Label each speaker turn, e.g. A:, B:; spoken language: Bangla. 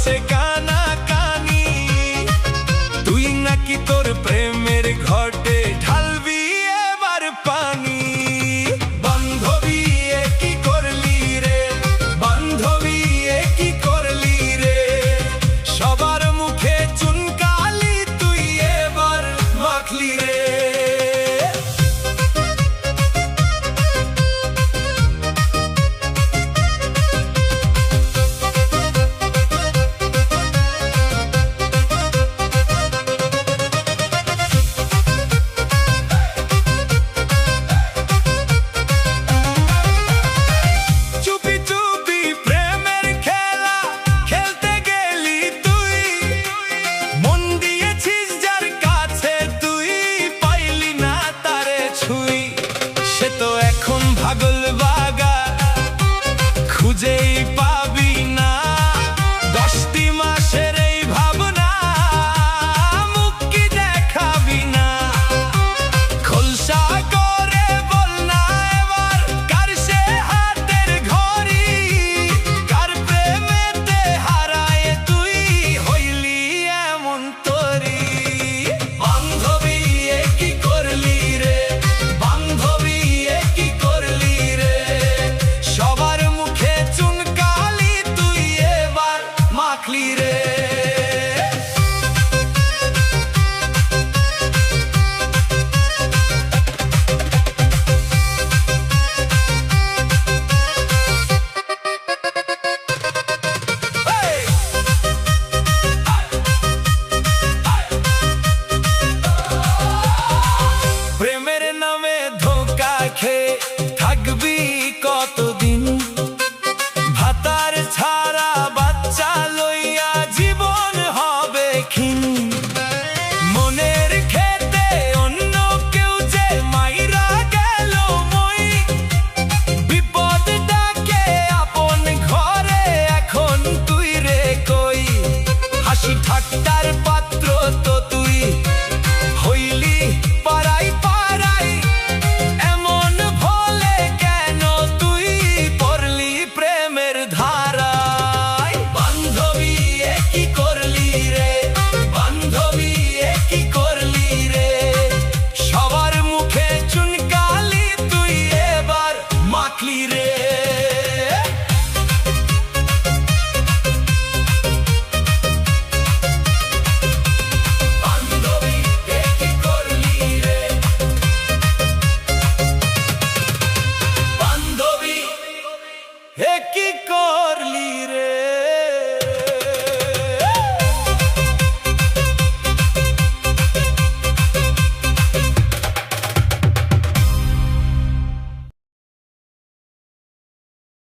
A: বসে কানা কানি, তুই নাকি তোর প্রেমের ঘটে ঢালবি এবার পানি। বান্ধবী এ কি করলি রে, বান্ধবী এ কি করলি রে, সবার মুখে চুনকালি তুই এবার মাখলি রে। পাগল বাগা খুঁজেই পাবি না, 10টি মাসের এই ভাবনা মুখ কি দেখাবি না। খোলসা করে বল না এবার কার সে হাতের ঘড়ি, কার প্রেমেতে হারায় তুই হইলি এমন তরি। বান্ধবী এ কি করলি রে, বান্ধবী এ কি করলি রে, সবার মুখে চুনকালি তুই এবার মাখলি রে। প্রেমের নামে ধোঁকা খেয়ে থাকবি কতদিন, ভাতার ছাড়া বাচ্চা লইয়া জীবন হবে ক্ষীণ। মনের খেতে অন্য কেউ যে মাইরা গেল মই, বিপদ ডাকে আপন ঘরে এখন তুই রে কই। হাসি ঠাট্টার পাত্র তো তুই হইলি পাড়াই পাড়াই, এমন ভোলে কেন তুই পড়লি প্রেমের ধারায়। বান্ধবী এ কি করলি রে, বান্ধবী এ কি করলি রে, সবার মুখে চুনকালি তুই এবার মাখলি রে। বান্ধবী এ কি করলি রে, বান্ধবী এ কি করলি রে।